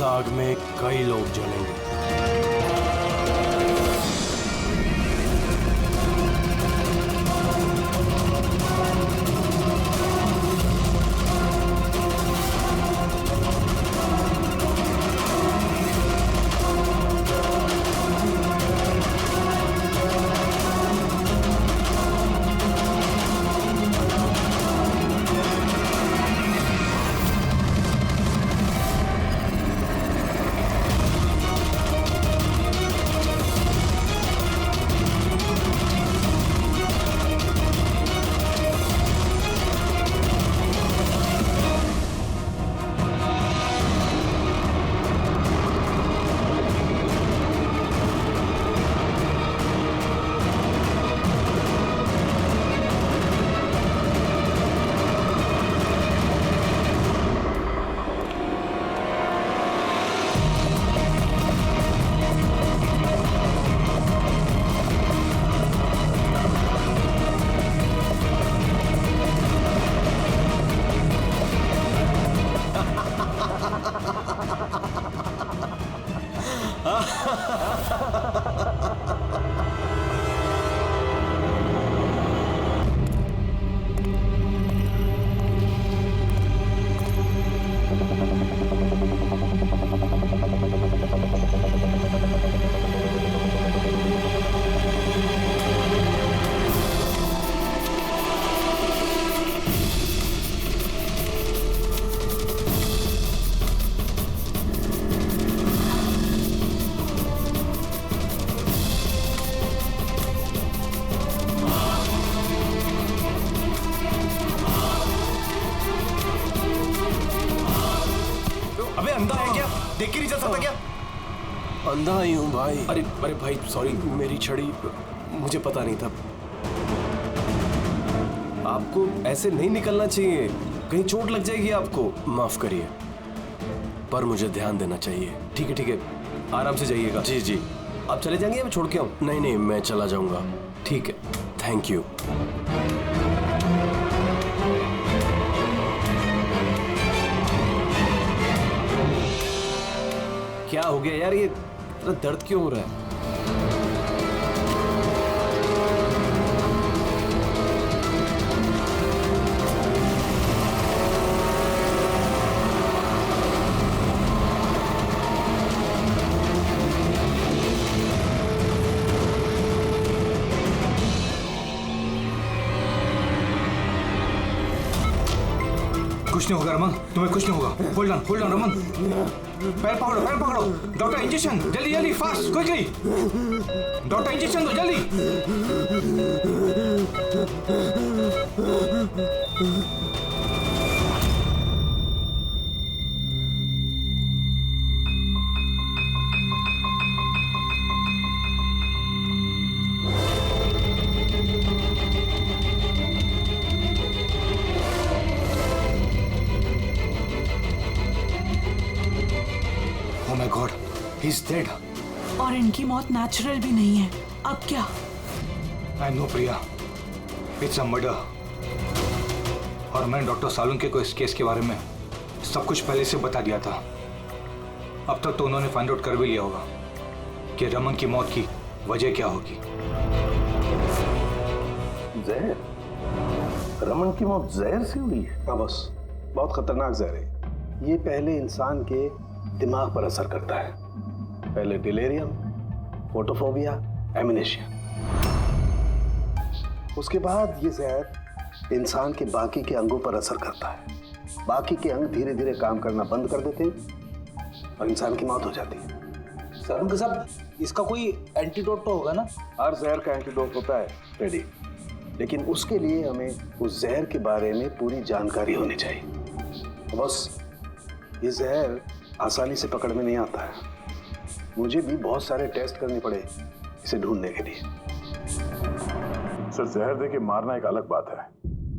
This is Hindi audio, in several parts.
इस आग में कई लोग जलेंगे। देख के नहीं जा सकता क्या? अंधा ही हूँ भाई। अरे अरे भाई सॉरी, मेरी छड़ी मुझे पता नहीं था। आपको ऐसे नहीं निकलना चाहिए, कहीं चोट लग जाएगी आपको। माफ करिए, पर मुझे ध्यान देना चाहिए। ठीक है, आराम से जाइएगा। जी जी। आप चले जाएंगे या मैं छोड़ के आऊँ? नहीं, मैं चला जाऊंगा। ठीक है, थैंक यू। क्या हो गया यार, ये इतना दर्द क्यों हो रहा है? कुछ नहीं होगा रमन, तुम्हें कुछ नहीं होगा। होल्ड ऑन रमन, पैर पकड़ो। डॉक्टर इंजेक्शन, जल्दी फास्ट, क्विकली। डॉक्टर इंजेक्शन दो जल्दी। Oh my God, he's dead. और इनकी मौत नेचुरल भी नहीं है। अब क्या? I know Priya, it's a murder. और मैंने डॉक्टर सालुंके को इस केस के बारे में सब कुछ पहले से बता दिया था। अब तक तो उन्होंने फाइंड आउट कर भी लिया होगा कि रमन की मौत की वजह क्या होगी। जहर? रमन की मौत जहर से हुई है? हाँ बस, बहुत खतरनाक जहर है। ये पहले इंसान के दिमाग पर असर करता है। पहले डिलेरियम, फोटोफोबिया, एमिनेशिया। उसके बाद ये जहर इंसान के बाकी के अंगों पर असर करता है। बाकी के अंग धीरे धीरे काम करना बंद कर देते हैं और इंसान की मौत हो जाती है। सर उनके साहब, इसका कोई एंटीडोट तो होगा ना? हर जहर का एंटीडोट होता है टेडी, लेकिन उसके लिए हमें उस जहर के बारे में पूरी जानकारी होनी चाहिए। बस ये जहर आसानी से पकड़ में नहीं आता है। मुझे भी बहुत सारे टेस्ट करने पड़े इसे ढूंढने के लिए। सर, जहर दे के मारना एक अलग बात है,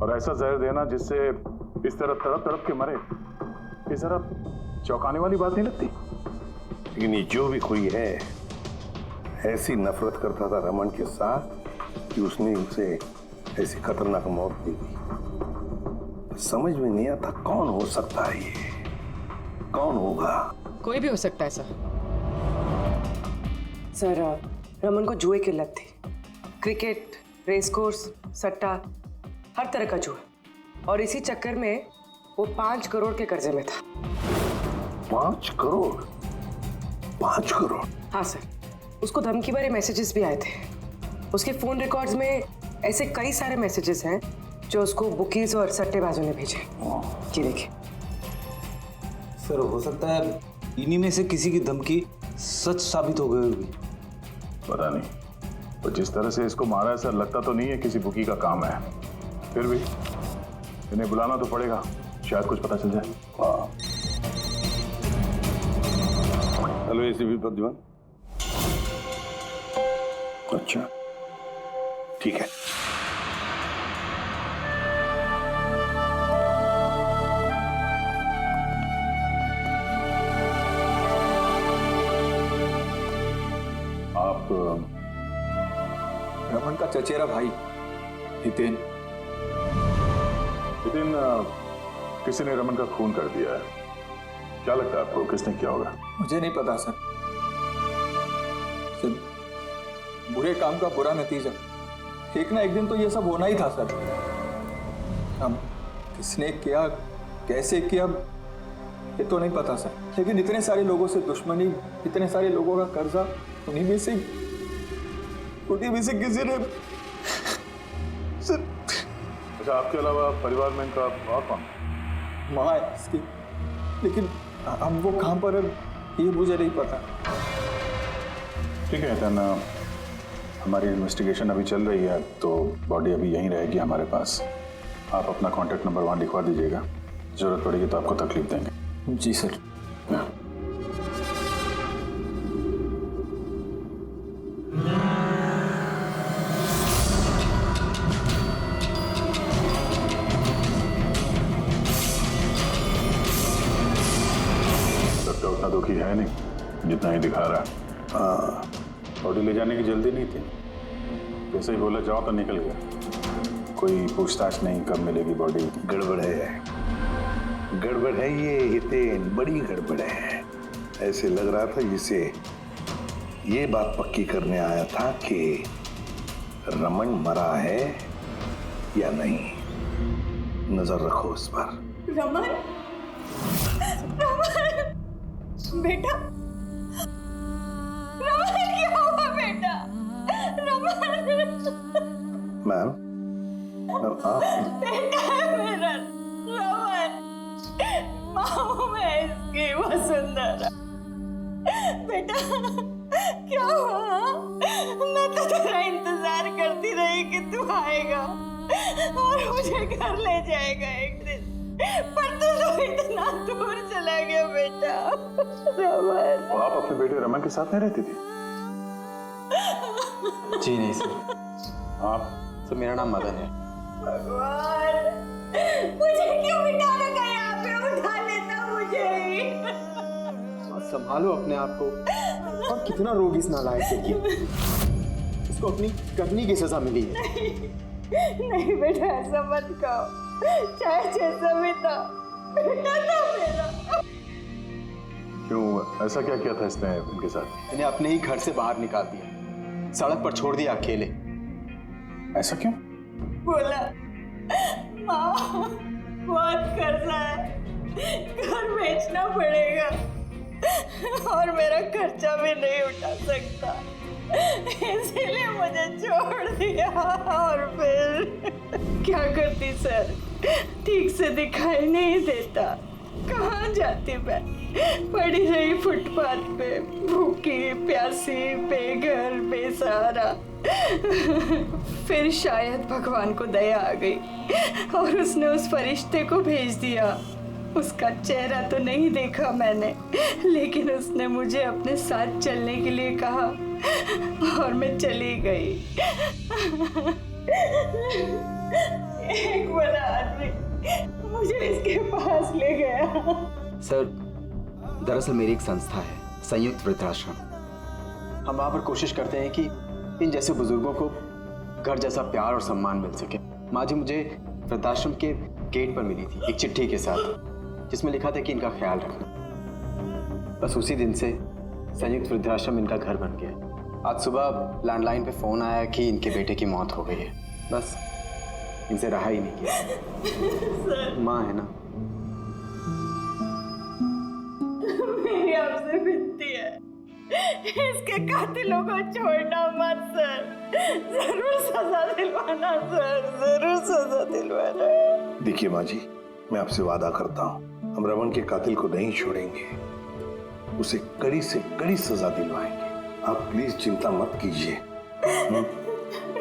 और ऐसा जहर देना जिससे इस तरह तड़प तड़प के मरे, ये जरा चौंकाने वाली बात नहीं लगती? लेकिन ये जो भी कोई है, ऐसी नफरत करता था रमन के साथ कि उसने उसे ऐसी खतरनाक मौत दी थी। समझ में नहीं आता कौन हो सकता है ये, कौन होगा? कोई भी हो सकता है सर। सर रमन को जुए की लत थी। क्रिकेट, रेस कोर्स, सट्टा, हर तरह का जुआ। और इसी चक्कर में वो 5 करोड़ के कर्जे में था। 5 करोड़? 5 करोड़? हाँ सर, उसको धमकी भरे मैसेजेस भी आए थे। उसके फोन रिकॉर्ड्स में ऐसे कई सारे मैसेजेस हैं जो उसको बुकीज और सट्टेबाजों ने भेजे। जी देखिए। सर हो सकता है इन्हीं में से किसी की धमकी सच साबित हो गई होगी। पता नहीं, और जिस तरह से इसको मारा है सर, लगता तो नहीं है किसी बुकी का काम है। फिर भी इन्हें बुलाना तो पड़ेगा, शायद कुछ पता चल जाए। हाँ। Hello ACP Pradyuman. अच्छा ठीक है। आप रमन का चचेरा भाई हितेन। हितेन, किसी ने रमन का खून कर दिया है। क्या लगता है आपको किसने किया होगा? मुझे नहीं पता सर। बुरे काम का बुरा नतीजा। एक ना एक दिन तो ये सब होना ही था सर। हम किसने किया, कैसे किया, ये तो नहीं पता सर। लेकिन इतने सारे लोगों से दुश्मनी, इतने सारे लोगों का कर्जा, उन्हीं में से किसी ने अच्छा, आपके अलावा परिवार में इनका और कौन? माँ है इसकी, लेकिन हम वो कहाँ पर है ये मुझे नहीं पता। ठीक है हितेन, हमारी इन्वेस्टिगेशन अभी चल रही है, तो बॉडी अभी यहीं रहेगी हमारे पास। आप अपना कॉन्टैक्ट नंबर वहाँ लिखवा दीजिएगा, जरूरत पड़ेगी तो आपको तकलीफ देंगे। जी सर। सबका उतना दुखी है नहीं जितना ही दिखा रहा है। हाँ, बॉडी ले जाने की जल्दी नहीं थी, जैसे ही बोला जाओ तो निकल गया। कोई पूछताछ नहीं कब मिलेगी बॉडी। गड़बड़ है, गड़बड़ है ये हितेन, बड़ी गड़बड़ है। ऐसे लग रहा था जिसे ये बात पक्की करने आया था कि रमन मरा है या नहीं। नजर रखो उस पर। रमन, रमन बेटा, रमन क्या हुआ बेटा? रमन मैम, आप बेटा है मेरा रमन। माँ मैं इसकी वसुंधरा। बेटा क्या हुआ? मैं तो तेरा इंतजार करती रही कि तू आएगा और मुझे घर ले जाएगा एक दिन, पर तू तो इतना दूर चला गया बेटा। रमन, तो आप अपने बेटे रमन के साथ नहीं रहती थी? जी नहीं सर। आप? सर मेरा नाम मदन है। भगवान, मुझे क्यों बिठा रखा है यहाँ पे? उठा लेता मुझे ही। संभालो अपने आप को। और कितना रोग इस नालायक के लिए। इसको अपनी करनी की सजा मिली है। नहीं बेटा, ऐसा मत कहो। चाहे जैसा भी था, बेटा था मेरा। क्यों, ऐसा क्या किया था इसने इनके साथ? इन्हें अपने ही घर से बाहर निकाल दिया, सड़क पर छोड़ दिया अकेले। ऐसा क्यों? बोला माँ बहुत कर्जा है, घर बेचना पड़ेगा और मेरा खर्चा भी नहीं उठा सकता, इसीलिए मुझे छोड़ दिया। और फिर क्या करती सर, ठीक से दिखाई नहीं देता। कहाँ जाती मैं? पड़ी रही फुटपाथ पे, भूखी प्यासी, बेघर बेसहारा। फिर शायद भगवान को दया आ गई और उसने उस फरिश्ते को भेज दिया। उसका चेहरा तो नहीं देखा मैंने, लेकिन उसने मुझे अपने साथ चलने के लिए कहा और मैं चली गई। एक बड़ा आदमी मुझे इसके पास ले गया। सर दरअसल मेरी एक संस्था है, संयुक्त वृद्धाश्रम। हम वहाँ पर कोशिश करते हैं कि इन जैसे बुजुर्गों को घर जैसा प्यार और सम्मान मिल सके। माँ जी मुझे वृद्धाश्रम के गेट पर मिली थी एक चिट्ठी के साथ, जिसमें लिखा था कि इनका ख्याल रखना। बस उसी दिन से संयुक्त वृद्धाश्रम इनका घर बन गया। आज सुबह लैंडलाइन पे फोन आया कि इनके बेटे की मौत हो गई है। बस इनसे रहा ही नहीं गया। माँ है ना। मेरी आपसे विनती है, इसके कातिलों को छोड़ना मत सर। जरूर सजा दिलवाना सर, जरूर सजा दिलवाना। देखिए माँ जी, मैं आपसे वादा करता हूँ, हम रमन के कातिल को नहीं छोड़ेंगे, उसे कड़ी से कड़ी सजा दिलवाएंगे। आप प्लीज चिंता मत कीजिए।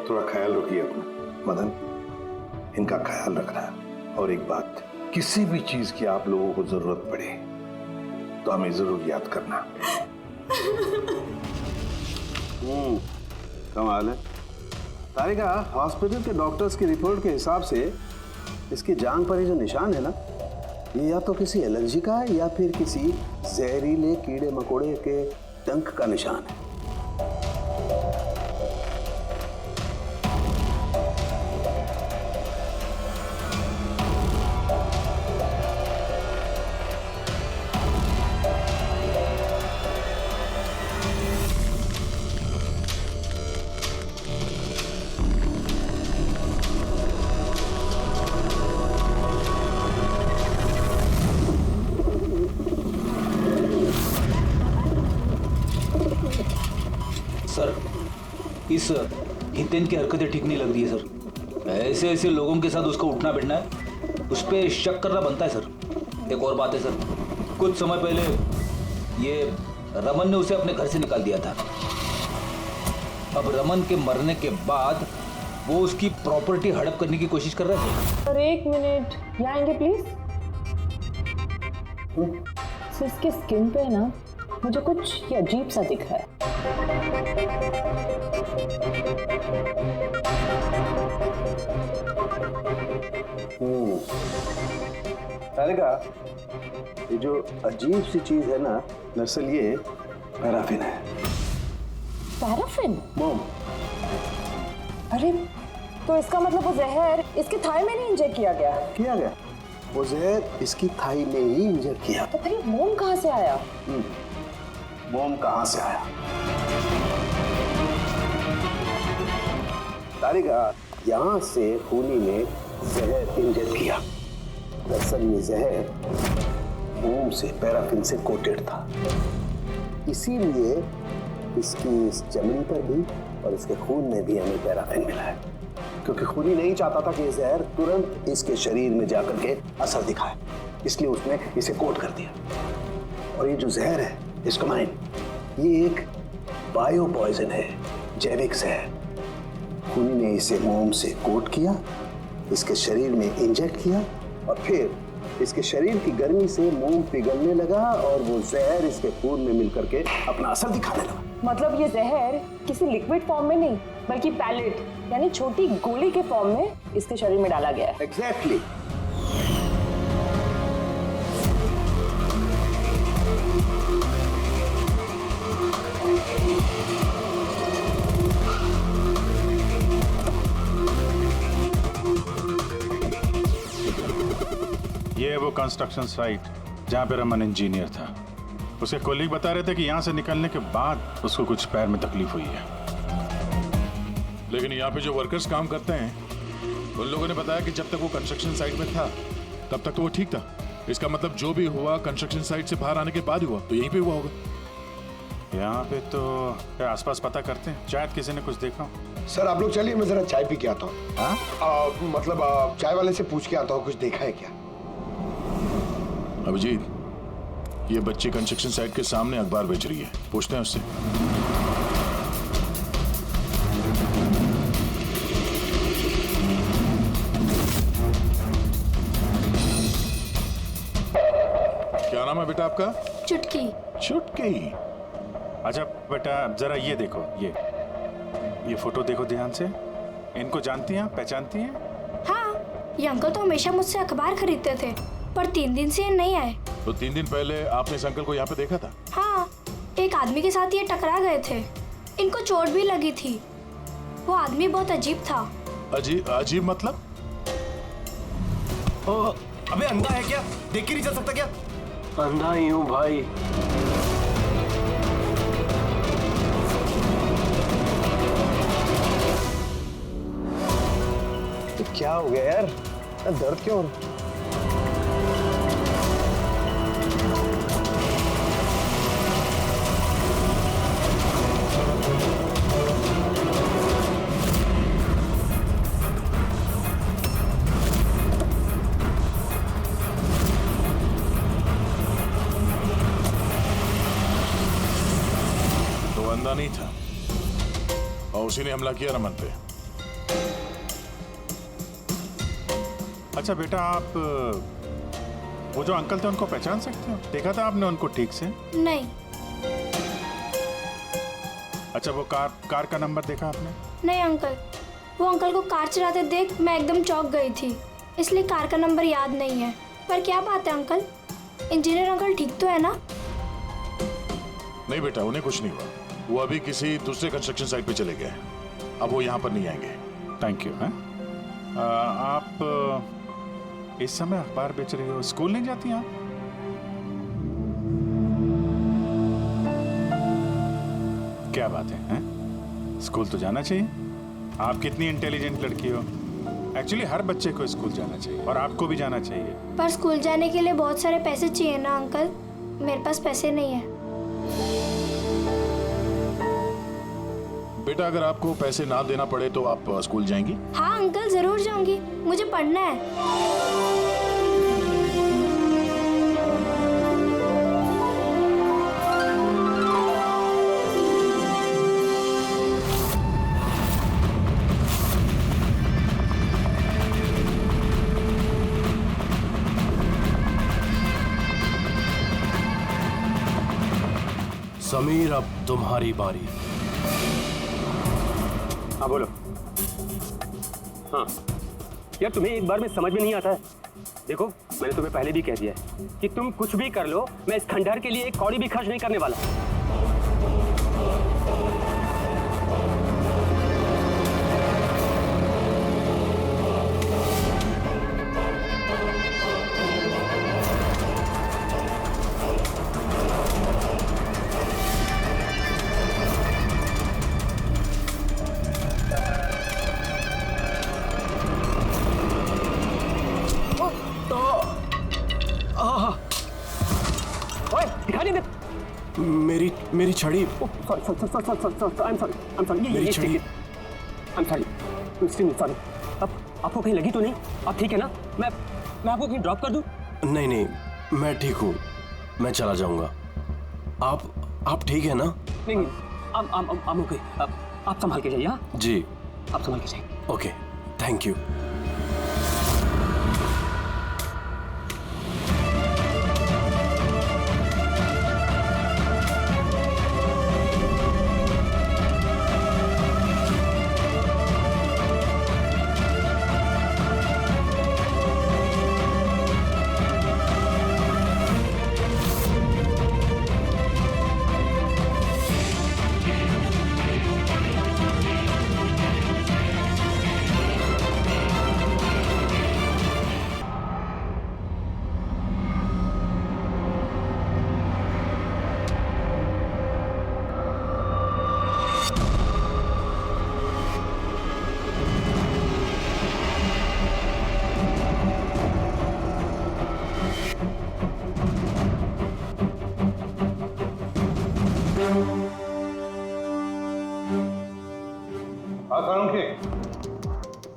थोड़ा ख्याल रखिए अपना। मदन, इनका ख्याल रखना। और एक बात, किसी भी चीज की आप लोगों को जरूरत पड़े तो हमें जरूर याद करना। कमाल है। तारिका, हॉस्पिटल के डॉक्टर्स की रिपोर्ट के हिसाब से इसकी जांघ पर ये जो निशान है ना, ये या तो किसी एलर्जी का है या फिर किसी जहरीले कीड़े मकोड़े के डंक का निशान है। सर, इस हितेन की हरकतें ठीक नहीं लग रही है सर। ऐसे ऐसे लोगों के साथ उसको उठना बैठना है, उस पर शक करना बनता है सर। एक और बात है सर, कुछ समय पहले ये रमन ने उसे अपने घर से निकाल दिया था। अब रमन के मरने के बाद वो उसकी प्रॉपर्टी हड़प करने की कोशिश कर रहे थे। और एक मिनट यहाँ आएंगे प्लीज। इसके स्किन पे ना मुझे कुछ ये अजीब सा दिख रहा है। तारिका, ये जो अजीब सी चीज है ना, दरअसल ये पैराफिन है। पैराफिन? मोम। अरे तो इसका मतलब वो जहर इसके थाई में नहीं इंजेक्ट किया गया? किया गया। वो जहर इसकी थाई में ही इंजेक्ट किया। तो फिर ये मोम कहाँ से आया? मोम कहाँ से आया? तारिका, यहाँ से खूनी ने जहर इंजेक्ट किया। दरअसल ये जहर मोम से, पैराफिन से कोटेड था, इसीलिए इसकी इस चमड़ी पर भी और इसके खून में भी हमें पैराफिन मिला है। क्योंकि खूनी नहीं चाहता था कि ये जहर तुरंत इसके शरीर में जाकर के असर दिखाए, इसलिए उसने इसे कोट कर दिया। और ये जो जहर है, इसको माइन, ये एक बायो पॉइजन है, जैविक जहर। खूनी ने इसे मोम से कोट किया, इसके शरीर में इंजेक्ट किया और फिर इसके शरीर की गर्मी से मोम पिघलने लगा और वो जहर इसके खून में मिलकर के अपना असर दिखाने लगा। मतलब ये जहर किसी लिक्विड फॉर्म में नहीं बल्कि पैलेट यानी छोटी गोली के फॉर्म में इसके शरीर में डाला गया है। एग्जैक्टली। ये है वो कंस्ट्रक्शन साइट जहाँ पे रमन इंजीनियर था। उसके कोलीग बता रहे थे कि यहाँ से निकलने के बाद उसको कुछ पैर में तकलीफ हुई है। लेकिन यहाँ पे जो वर्कर्स काम करते हैं उन लोगों ने बताया कि जब तक वो कंस्ट्रक्शन साइट में था तब तक तो वो ठीक था। इसका मतलब जो भी हुआ कंस्ट्रक्शन साइट से बाहर आने के बाद हुआ, तो यहीं पे हुआ होगा। यहाँ पे तो आसपास पता करते हैं, शायद किसी ने कुछ देखा। सर आप लोग चलिए, मैं जरा चाय पी के आता हूँ। मतलब चाय वाले से पूछ के आता हूँ कुछ देखा है क्या। अभिजीत, ये बच्ची कंस्ट्रक्शन साइट के सामने अखबार बेच रही है, पूछते हैं उससे। क्या नाम है बेटा आपका? चुटकी। चुटकी। अच्छा बेटा, जरा ये देखो, ये फोटो देखो ध्यान से। इनको जानती हैं, पहचानती हैं? हाँ, ये अंकल तो हमेशा मुझसे अखबार खरीदते थे, पर 3 दिन से ये नहीं आए। तो 3 दिन पहले आपने इस अंकल को यहाँ पे देखा था? हाँ, एक आदमी के साथ ये टकरा गए थे। इनको चोट भी लगी थी। वो आदमी बहुत अजीब था। अजीब मतलब? अबे अंधा है क्या? देख के नहीं चल सकता क्या? अंधा ही हूँ भाई। क्या हो गया यार? दर्द क्यों हो रहा? तो अंधा नहीं था और उसी ने हमला किया रमन पे। अच्छा बेटा, आप वो जो अंकल थे उनको पहचान सकते हो? देखा था आपने उनको ठीक से? नहीं। अच्छा, वो कार का नंबर देखा आपने? नहीं अंकल, वो अंकल को कार चलाते देख मैं एकदम चौंक गई थी, इसलिए कार का नंबर याद नहीं है। पर क्या बात है अंकल, इंजीनियर अंकल ठीक तो है ना? नहीं बेटा, उन्हें कुछ नहीं हुआ। वो अभी किसी दूसरे कंस्ट्रक्शन साइट पे चले गए, अब वो यहाँ पर नहीं आएंगे। Thank you. हैं आप इस समय अखबार बेच रही हो, स्कूल नहीं जाती आप? क्या बात है, हैं? स्कूल तो जाना चाहिए। आप कितनी इंटेलिजेंट लड़की हो। एक्चुअली हर बच्चे को स्कूल जाना चाहिए और आपको भी जाना चाहिए। पर स्कूल जाने के लिए बहुत सारे पैसे चाहिए ना अंकल, मेरे पास पैसे नहीं है। बेटा, अगर आपको पैसे ना देना पड़े तो आप स्कूल जाएंगी? हाँ अंकल, जरूर जाऊंगी, मुझे पढ़ना है। समीर, अब तुम्हारी बारी। हाँ बोलो। हाँ यार, तुम्हें एक बार में समझ में नहीं आता है। देखो, मैंने तुम्हें पहले भी कह दिया है कि तुम कुछ भी कर लो, मैं इस खंडहर के लिए एक कौड़ी भी खर्च नहीं करने वाला। मेरी छड़ी। आपको कहीं लगी तो नहीं? आप ठीक है ना? मैं आपको कहीं ड्रॉप कर दूं? नहीं नहीं, मैं ठीक हूँ, मैं चला जाऊंगा। आप ठीक है ना? नहीं, I'm okay। आप संभाल के जाइए। हाँ जी, आप संभाल के जाइए। Okay, thank you.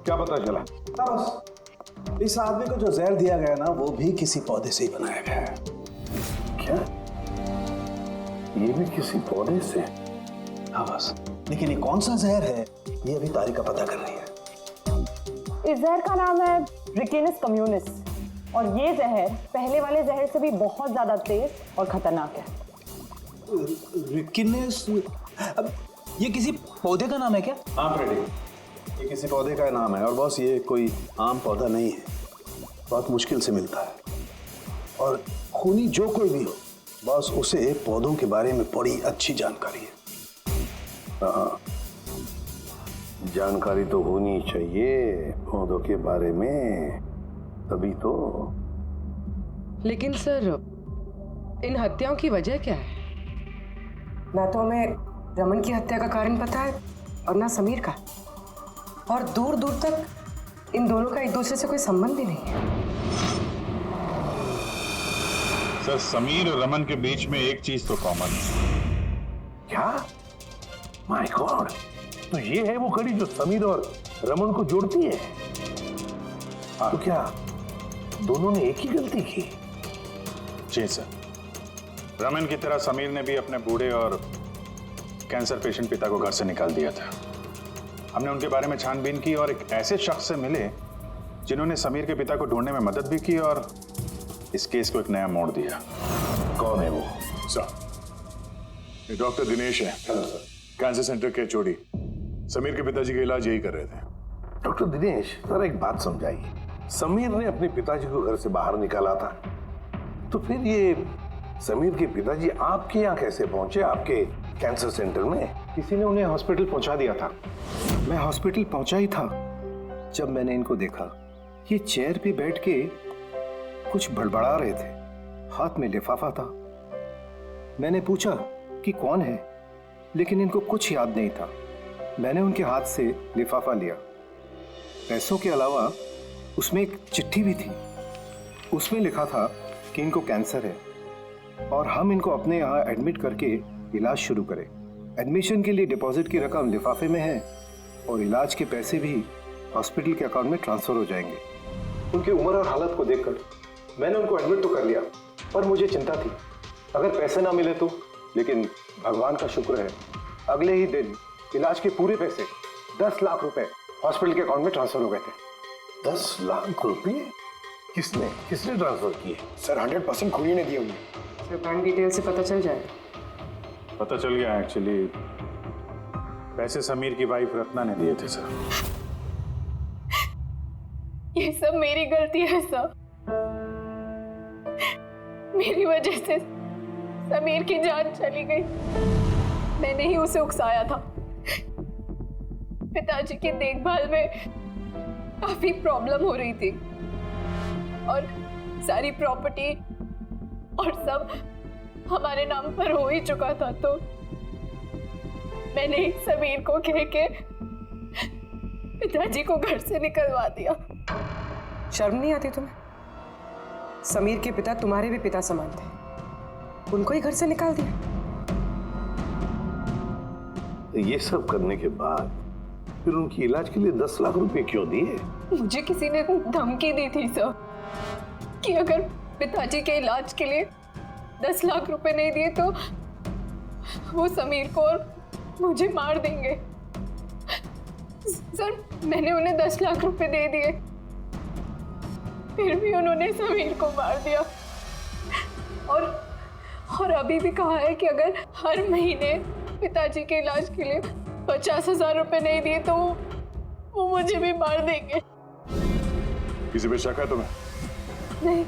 क्या पता चला? बस इस आदमी को जो जहर दिया गया ना, वो भी किसी पौधे से ही बनाया गया है। क्या? ये भी किसी पौधे से? हाँ बस, लेकिन ये कौन सा जहर है, ये अभी तारिका पता कर रही है। इस जहर का नाम है रिकिनस कम्युनिस, और ये जहर पहले वाले जहर से भी बहुत ज्यादा तेज और खतरनाक है। रिकिनस? अब ये किसी पौधे का नाम है क्या? हाँ फ्रेडी, ये किसी पौधे का नाम है। और बॉस, ये कोई आम पौधा नहीं है, बहुत मुश्किल से मिलता है। और खूनी जो कोई भी हो बॉस, उसे पौधों के बारे में बड़ी अच्छी जानकारी है। हाँ, जानकारी तो होनी चाहिए पौधों के बारे में, तभी तो। लेकिन सर, इन हत्याओं की वजह क्या है? ना तो हमें रमन की हत्या का कारण पता है और ना समीर का, और दूर दूर तक इन दोनों का एक दूसरे से कोई संबंध ही नहीं है। सर, समीर और रमन के बीच में एक चीज तो कॉमन है। क्या? माय गॉड, तो ये है वो कड़ी जो समीर और रमन को जोड़ती है। तो क्या दोनों ने एक ही गलती की? जी सर, रमन की तरह समीर ने भी अपने बूढ़े और कैंसर पेशेंट पिता को घर से निकाल दिया था। हमने उनके बारे में छानबीन की और एक ऐसे शख्स से मिले जिन्होंने समीर के पिता को ढूंढने में मदद भी की और इस केस को एक नया मोड़ दिया। कौन है वो? सर, ये डॉक्टर दिनेश है। Hello sir. कैंसर सेंटर के चोड़ी। समीर के पिताजी का इलाज यही कर रहे थे। डॉक्टर दिनेश, जरा एक बात समझाइए। समीर ने अपने पिताजी को घर से बाहर निकाला था, तो फिर ये समीर के पिताजी आपके यहाँ कैसे पहुंचे, आपके कैंसर सेंटर में? किसी ने उन्हें हॉस्पिटल पहुंचा दिया था। मैं हॉस्पिटल पहुंचा ही था जब मैंने इनको देखा। ये चेयर पे बैठ के कुछ बड़बड़ा रहे थे, हाथ में लिफाफा था। मैंने पूछा कि कौन है, लेकिन इनको कुछ याद नहीं था। मैंने उनके हाथ से लिफाफा लिया। पैसों के अलावा उसमें एक चिट्ठी भी थी। उसमें लिखा था कि इनको कैंसर है और हम इनको अपने यहाँ एडमिट करके इलाज शुरू करें। एडमिशन के लिए डिपॉजिट की रकम लिफाफे में है और इलाज के पैसे भी हॉस्पिटल के अकाउंट में ट्रांसफर हो जाएंगे। उनकी उम्र और हालत को देखकर मैंने उनको एडमिट तो कर लिया, पर मुझे चिंता थी अगर पैसे ना मिले तो। लेकिन भगवान का शुक्र है, अगले ही दिन इलाज के पूरे पैसे 10 लाख रुपए हॉस्पिटल के अकाउंट में ट्रांसफर हो गए थे। 10 लाख रुपए? किसने ट्रांसफर किए? सर 100% खूनी ने दिए होंगे। सर बैंक डिटेल से पता चल जाएगा। पता चल गया। एक्चुअली पैसे समीर की वाइफ रत्ना ने दिए थे सर। ये सब मेरी गलती है सर। मेरी वजह से समीर की जान चली गई। मैंने ही उसे उकसाया था। पिताजी की देखभाल में काफी प्रॉब्लम हो रही थी और सारी प्रॉपर्टी और सब हमारे नाम पर हो ही चुका था, तो मैंने ही समीर को कह के पिताजी को घर से निकलवा दिया। शर्म नहीं आती तुम्हें? समीर के पिता तुम्हारे भी पिता समान थे, उनको ही घर से निकाल दिया। ये सब करने के बाद फिर उनकी इलाज के लिए 10 लाख रुपए क्यों दिए? मुझे किसी ने धमकी दी थी सर कि अगर पिताजी के इलाज के लिए 10 लाख रुपए नहीं दिए तो वो समीर को और मुझे मार देंगे। सर मैंने उन्हें 10 लाख रुपए दे दिए, फिर भी उन्होंने समीर को मार दिया। और अभी भी कहा है कि अगर हर महीने पिताजी के इलाज के लिए 50,000 रुपए नहीं दिए तो वो मुझे भी मार देंगे। किसी पे शक है तुम्हें? नहीं।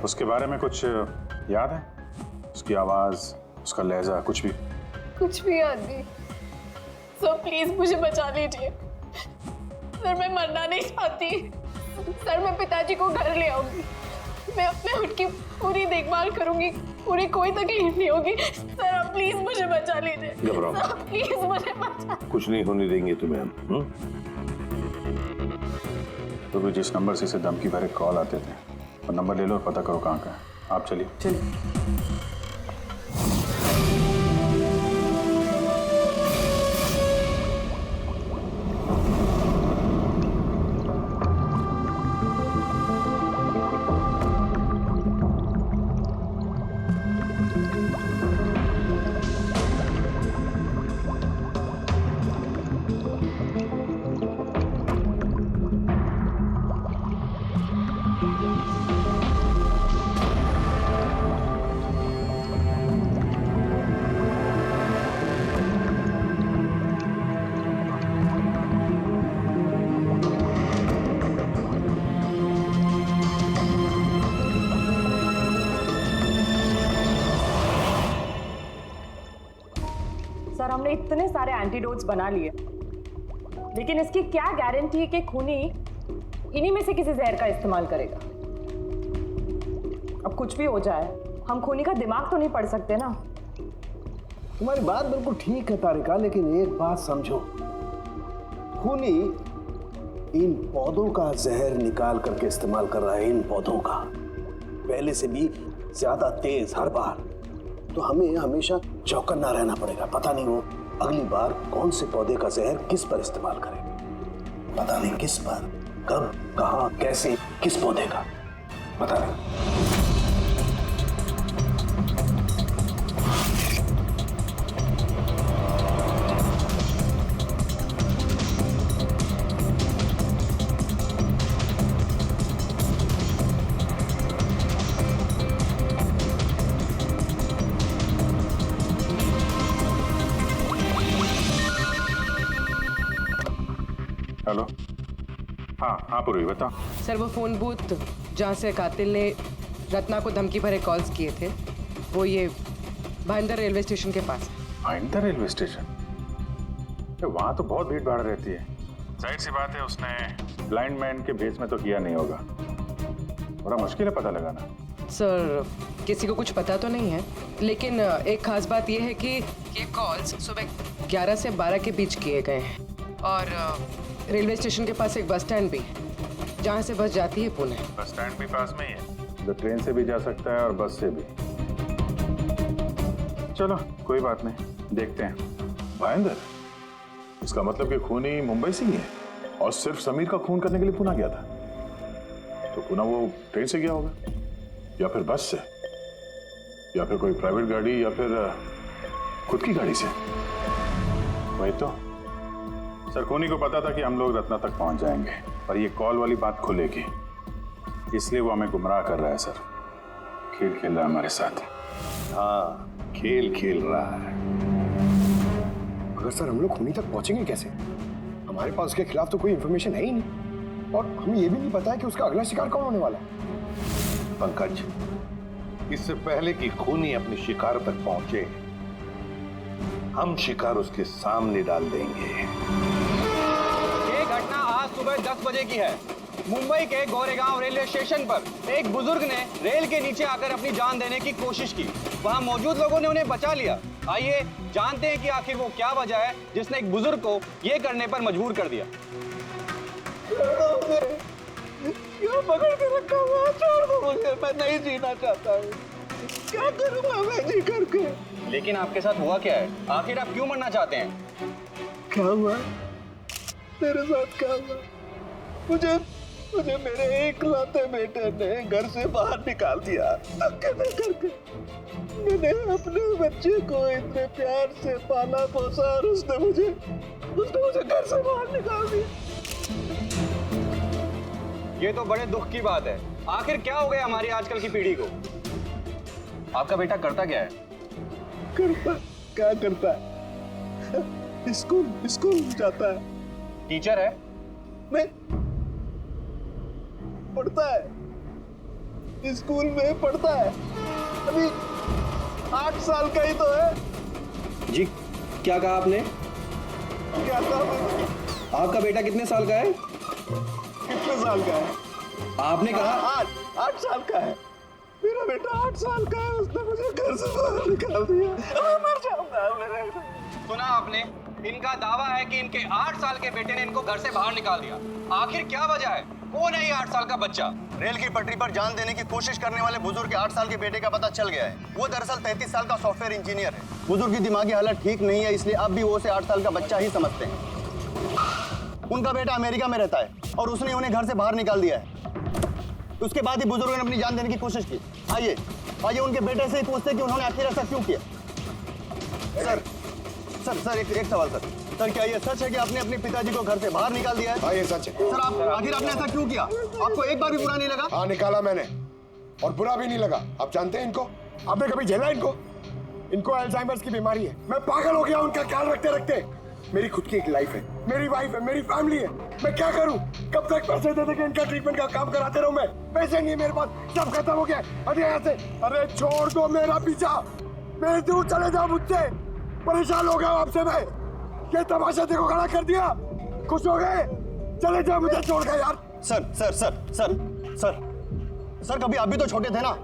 उसके बारे में कुछ याद है? उसकी आवाज, उसका लहजा, कुछ भी? कुछ भी याद नहीं। सर प्लीज मुझे बचा लीजिए। सर मैं मरना नहीं चाहती। सर मैं पिताजी को घर ले आऊंगी, मैं उनकी पूरी देखभाल करूंगी, पूरी कोई तकलीफ नहीं होगी। सर आप प्लीज मुझे बचा लीजिए। घबराओ मत। सर प्लीज मुझे बचा। कुछ नहीं होने देंगे तुम्हें हम। तो भी जिस नंबर से इसे धमकी भरे कॉल आते थे वो नंबर ले लो और पता करो कहाँ का है। आप चलिए। सर हमने इतने सारे एंटीडोट्स बना लिए, लेकिन इसकी क्या गारंटी है कि खूनी इन्हीं में से किसी जहर का इस्तेमाल करेगा? अब कुछ भी हो जाए, हम खूनी का दिमाग तो नहीं पढ़ सकते ना। तुम्हारी बात बिल्कुल ठीक है तारिका, लेकिन एक बात समझो, खूनी इन पौधों का जहर निकाल करके इस्तेमाल कर रहा है, इन पौधों का पहले से भी ज्यादा तेज हर बार। तो हमें हमेशा चौकन्ना रहना पड़ेगा। पता नहीं वो अगली बार कौन से पौधे का जहर किस पर इस्तेमाल करेगा। पता नहीं किस पर, कब, कहां, कैसे, किस पौधे का, पता नहीं। हेलो। हाँ पूर्वी बता। सर वो फोन बूथ जहाँ से कातिल ने रत्ना को धमकी भरे कॉल्स किए थे वो ये भाईंदर रेलवे स्टेशन के पास है। Bhayandar railway station? वहाँ तो बहुत भीड़ भाड़ रहती है। जाहिर सी बात है उसने ब्लाइंड मैन के भेस में तो किया नहीं होगा। बड़ा मुश्किल है पता लगाना। सर किसी को कुछ पता तो नहीं है, लेकिन एक खास बात यह है कि ये कॉल्स सुबह 11 से 12 के बीच किए गए हैं और रेलवे स्टेशन के पास एक बस स्टैंड भी है जहाँ से बस जाती है पुणे। बस स्टैंड भी पास में ही है, तो ट्रेन से भी जा सकता है और बस से भी। चलो कोई बात नहीं, देखते हैं। भाईंदर, इसका मतलब कि खूनी मुंबई से ही है और सिर्फ समीर का खून करने के लिए पुणे गया था। तो पुणे वो ट्रेन से गया होगा या फिर बस से या फिर कोई प्राइवेट गाड़ी या फिर खुद की गाड़ी से। वही तो सर, खूनी को पता था कि हम लोग रत्ना तक पहुंच जाएंगे, पर ये कॉल वाली बात खुलेगी, इसलिए वो हमें गुमराह कर रहा है। सर खेल खेल रहा है हमारे साथ। हाँ, खेल खेल रहा है। मगर सर हम लोग खूनी तक पहुंचेंगे कैसे? हमारे पास उसके खिलाफ तो कोई इंफॉर्मेशन है ही नहीं और हमें यह भी नहीं पता है कि उसका अगला शिकार कौन होने वाला है। पंकज, इससे पहले कि खूनी अपने शिकार तक पहुंचे, हम शिकार उसके सामने डाल देंगे। ये घटना आज सुबह 10 बजे की है। मुंबई के गोरेगांव रेलवे स्टेशन पर एक बुजुर्ग ने रेल के नीचे आकर अपनी जान देने की कोशिश की। वहां मौजूद लोगों ने उन्हें बचा लिया। आइए जानते हैं कि आखिर वो क्या वजह है जिसने एक बुजुर्ग को ये करने पर मजबूर कर दिया। क्यों पकड़ के रखा हुआ? छोड़ दो मुझे, मैं नहीं जीना चाहता हूँ। क्या करूँगा मैं जी करके? लेकिन आपके साथ हुआ क्या है? आखिर आप क्यों मरना चाहते हैं? क्या हुआ? तेरे साथ क्या हुआ? मुझे मेरे एकलौते बेटे ने घर से बाहर निकाल दिया धक्के दे करके। मैंने अपने बच्चे को इतने प्यार से पाला पोसा और उसने मुझे घर से बाहर निकाल दिया। ये तो बड़े दुख की बात है। आखिर क्या हो गया हमारी आजकल की पीढ़ी को? आपका बेटा करता क्या है? क्या करता है? स्कूल जाता है। टीचर है? नहीं, पढ़ता है, स्कूल में पढ़ता है। अभी 8 साल का ही तो है। जी क्या कहा आपने? क्या कहा मैंने? आपका बेटा कितने साल का है? कितने साल का है? आपने कहा 8 साल का है। मेरा बेटा 8 साल का है, उसने मुझे घर से बाहर निकाल दिया। मर जाऊंगा मेरे। सुना आपने? इनका दावा है कि इनके 8 साल के बेटे ने इनको घर से बाहर निकाल दिया। आखिर क्या वजह है? कौन है ये 8 साल का बच्चा? रेल की पटरी पर जान देने की कोशिश करने वाले बुजुर्ग के 8 साल के बेटे का पता चल गया है। वो दरअसल 33 साल का सॉफ्टवेयर इंजीनियर है। बुजुर्ग की दिमागी हालत ठीक नहीं है, इसलिए अब भी वो उसे 8 साल का बच्चा ही समझते हैं। उनका बेटा अमेरिका में रहता है और उसने उन्हें घर से बाहर निकाल दिया है। उसके बाद ही बुजुर्गों ने अपनी जान देने की कोशिश की। आइए उनके बेटे से ही पूछते कि उन्होंने आखिर ऐसा क्यों किया। सर एक सवाल सर, क्या ये सच है कि आपने अपने पिताजी को घर से बाहर निकाल दिया है? हाँ ये सच है। सर आखिर आपने ऐसा क्यों किया? आपको एक बार भी बुरा नहीं लगा? हाँ निकाला मैंने और बुरा भी नहीं लगा। आप जानते हैं इनको? आपने कभी झेला इनको अल्जाइमर्स की बीमारी है। मैं पागल हो गया उनका ख्याल रखते रखते। मेरी खुद की एक लाइफ है, मेरी वाइफ है, मेरी फैमिली है। मैं क्या करूं? कब तक पैसे दे के इनका ट्रीटमेंट का काम कराते रहूं? मैं पैसे नहीं है मेरे पास, सब खत्म हो गया। अरे यहाँ से, अरे छोड़ दो मेरा पीछा, मेरे दूर चले जाओ मुझसे। परेशान हो गया आपसे मैं। ये तमाशा देखो खड़ा कर दिया। खुश हो गए? चले जाओ, मुझे छोड़ गए यार। सर कभी आप भी तो छोटे थे ना।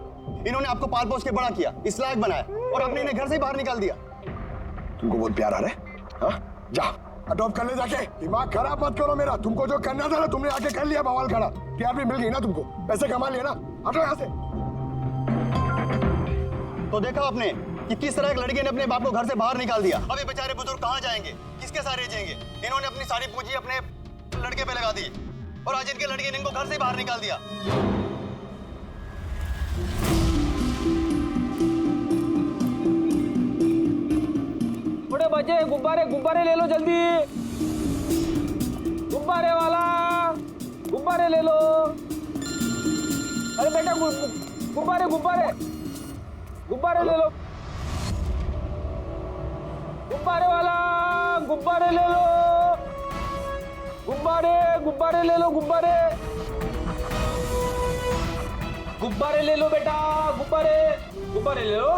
इन्होंने आपको पाल पोस के बड़ा किया, इस लायक बनाया और आपने इन्हें घर से ही बाहर निकाल दिया। तुमको बहुत प्यार आ रहा है? हाँ? जा अडॉप्ट कर ले जाके। दिमाग खराब मत करो मेरा, तुमको जो करना था ना तुमने आके कर लिया बवाल खड़ा। टीआरपी मिल गई ना तुमको, पैसे कमा लिए ना, हटो यहाँ से। तो देखा आपने कि किस तरह एक लड़के ने अपने बाप को घर से बाहर निकाल दिया। अब ये बेचारे बुजुर्ग कहाँ जाएंगे, किसके साथ रहेंगे? इन्होंने अपनी सारी पूंजी अपने लड़के पे लगा दी और आज इनके लड़के ने इनको घर से बाहर निकाल दिया। बड़े बच्चे गुब्बारे गुब्बारे ले लो जल्दी, गुब्बारे वाला गुब्बारे ले लो। अरे बेटा गुब्बारे गुब्बारे गुब्बारे ले लो, गुब्बारे वाला गुब्बारे ले लो, गुब्बारे गुब्बारे ले लो, गुब्बारे गुब्बारे ले लो बेटा, गुब्बारे गुब्बारे ले लो,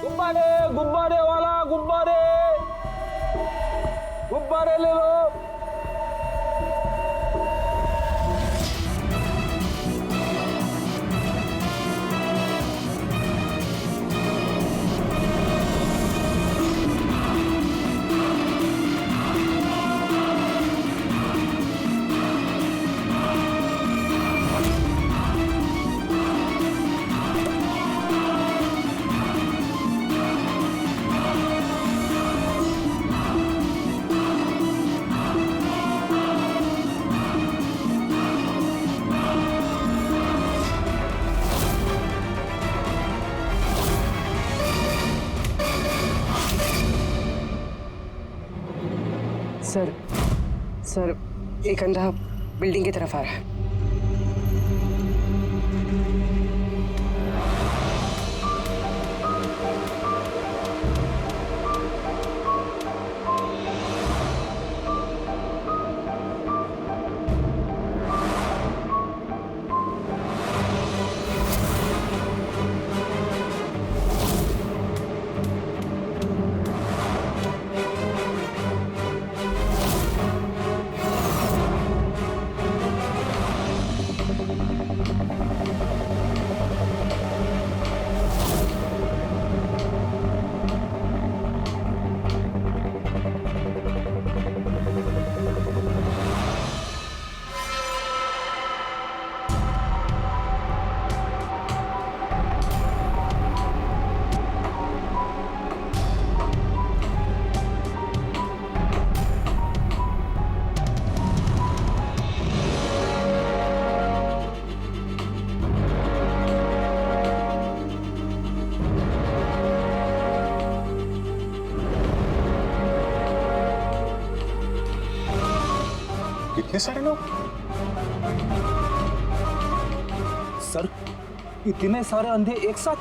गुब्बारे गुब्बारे वाला गुब्बारे गुब्बारे ले लो। सर एक अंधा बिल्डिंग की तरफ आ रहा है। कितने सारे लोग? सर इतने सारे अंधे एक साथ?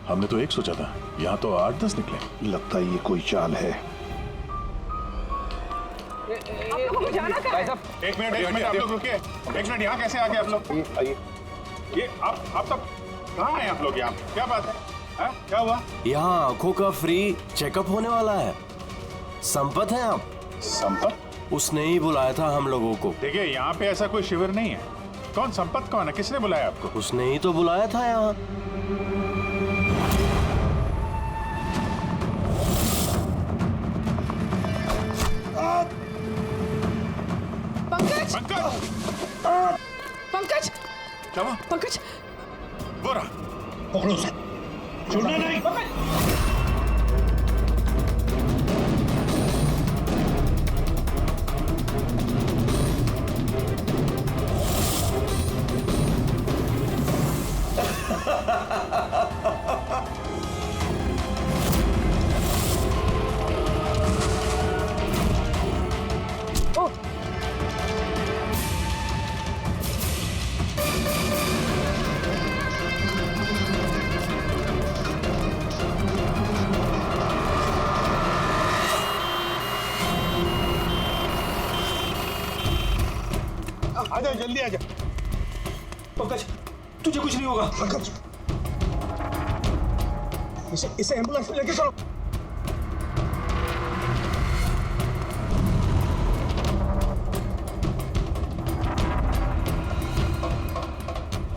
हमने तो एक सोचा था, यहाँ तो 8-10 निकले। लगता है ये कोई चाल है। एक मिनट आप लोग रुकिए। एक मिनट, यहाँ कैसे आ गए आप लोग? आइए। ये आप सब कहाँ हैं आप लोग? यहाँ क्या बात है? क्या हुआ? यहाँ आंखों का फ्री चेकअप होने वाला है। संपत हैं आप? संपत? उसने ही बुलाया था हम लोगों को। देखिए यहाँ पे ऐसा कोई शिविर नहीं है। कौन संपत कौन है? किसने बुलाया आपको? उसने ही तो बुलाया था यहाँ। पंकज पंकज क्या हुआ? पंकज वो रहा, पकड़ो उसे, छोड़ना नहीं। आजा, जल्दी आजा। पंकज तुझे कुछ नहीं होगा। पंकज इसे एम्बुलेंस में लेके चलो।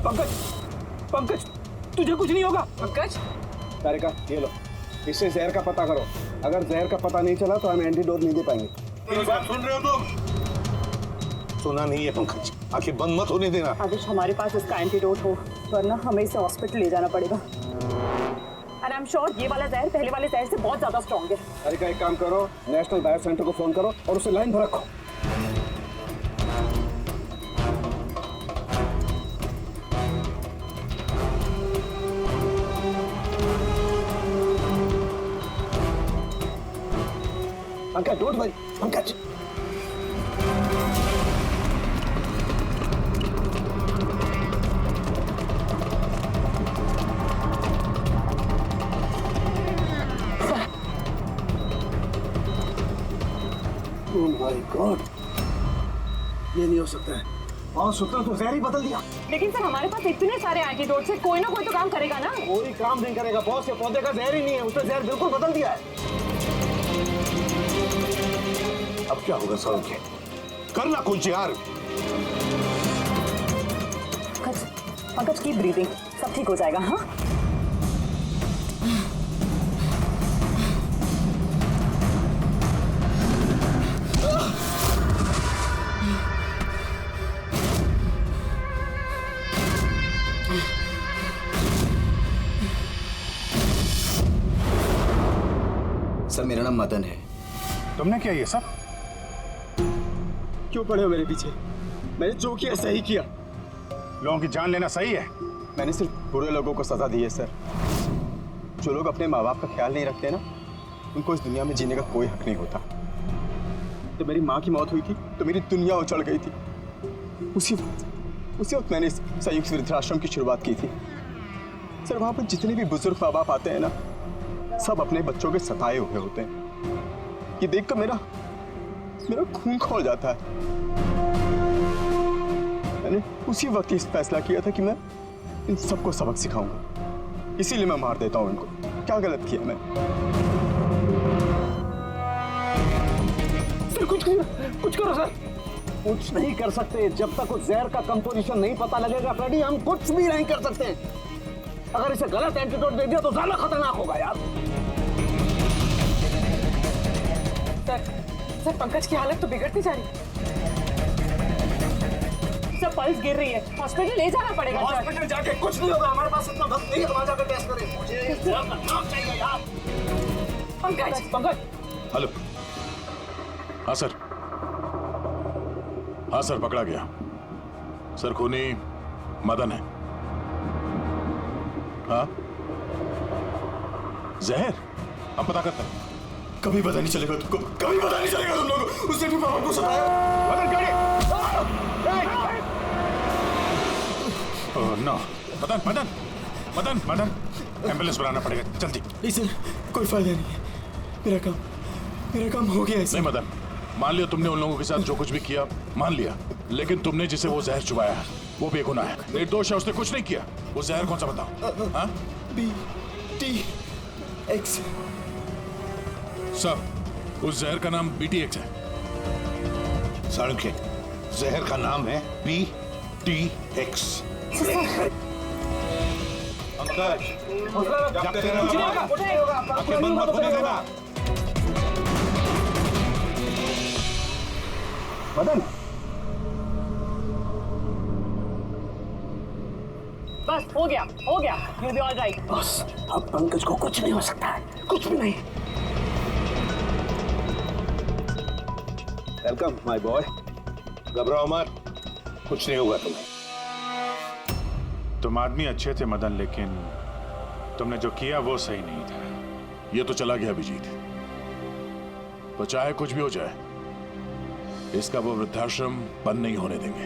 पंकज पंकज तुझे कुछ नहीं होगा। पंकज तारिका ये लो, इससे जहर का पता करो। अगर जहर का पता नहीं चला तो हम एंटीडोट नहीं दे पाएंगे। मेरी बात सुन रहे हो तुम? सुना नहीं है पंकज, आंखें बंद मत होने देना। आदिश, हमारे पास इसका एंटीडोट हो, वरना हमें इसे हॉस्पिटल ले जाना पड़ेगा। And I'm sure ये वाला जहर पहले वाले जहर से बहुत ज्यादा स्ट्रॉन्ग है। अरे का एक काम करो, नेशनल बायो सेंटर को फोन करो और उसे लाइन पर रखो। Pankaj, don't worry, Pankaj. Oh my God, ये नहीं हो सकता है। और सूत्र तो जहर ही बदल दिया। लेकिन सर, हमारे पास इतने सारे एंटीडोट्स हैं, कोई ना कोई तो काम करेगा ना। कोई काम नहीं करेगा बॉस, ये पौधे का जहर ही नहीं है, उसने जहर बिल्कुल बदल दिया है। अब क्या होगा सौरभ? करना कुछ यार। पंकज की ब्रीदिंग, सब ठीक हो जाएगा। हाँ, सर मेरा नाम मदन है। तुमने क्या ये सब? क्यों पड़े हो मेरे पीछे? मैंने जो किया सही किया। लोगों की जान लेना सही है? मैंने सिर्फ बुरे लोगों को सजा दी है सर। जो लोग अपने माँ बाप का ख्याल नहीं रखते ना, उनको इस दुनिया में जीने का कोई हक नहीं होता। जब मेरी माँ की मौत हुई थी तो मेरी दुनिया उछल गई थी। उसी वक्त मैंने इस संयुक्त वृद्धाश्रम की शुरुआत की थी। सर वहाँ पर जितने भी बुजुर्ग माँ बाप आते हैं ना, सब अपने बच्चों के सताए हुए होते हैं। ये देखकर मेरा खून खौल जाता है। मैंने उसी वक्त इस फैसला किया था कि मैं इन सबको सबक सिखाऊंगा, इसीलिए मैं मार देता हूं इनको। क्या गलत किया मैं? सर कुछ करो सर। कुछ नहीं कर सकते जब तक उस जहर का कंपोजिशन नहीं पता लगेगा फ्रेडी, हम कुछ भी नहीं कर सकते। अगर इसे गलत एंटीडोट दे दिया तो ज्यादा खतरनाक होगा यार। सर पंकज की हालत तो बिगड़ती जा रही है। सर पल्स गिर रही है, हॉस्पिटल ले जाना पड़ेगा। हॉस्पिटल जाके कुछ नहीं होगा, हमारे पास इतना वक्त नहीं है, वहां जाकर टेस्ट करें। मुझे इस जहर का नाम चाहिए यार। पंकज। हेलो। हाँ सर, पकड़ा गया। सर खूनी मदन है। हाँ, जहर हम पता करते हैं। कभी पता नहीं चलेगा तुमको, कभी पता नहीं चलेगा तुम लोगों को। उसने भी पापा को सताया। मदन गाड़ी। नो, मदन, एम्बुलेंस बुलाना पड़ेगा जल्दी। नहीं सर, कोई फायदा नहीं है। मेरा काम हो गया है। नहीं मदन, मान लिया तुमने उन लोगों के साथ जो कुछ भी किया, मान लिया, लेकिन तुमने जिसे वो जहर चुबाया है वो बेगुनाह है, निर्दोष है, उसने कुछ नहीं किया। वो जहर कौन सा बताओ? हाँ? BTX। सब उस जहर का नाम BTX है। साळुंखे, जहर का नाम है BTX। पंकज, जागते रहना, आंखें बंद मत होने देना। मदन, बस हो गया। You'll be all right। बस अब पंकज को कुछ नहीं हो सकता है, कुछ भी नहीं। Welcome my boy. घबराओ मत, कुछ नहीं होगा तुम्हें। तुम आदमी अच्छे थे मदन, लेकिन तुमने जो किया वो सही नहीं था। ये तो चला गया अभिजीत, तो चाहे कुछ भी हो जाए, इसका वो वृद्धाश्रम बंद नहीं होने देंगे।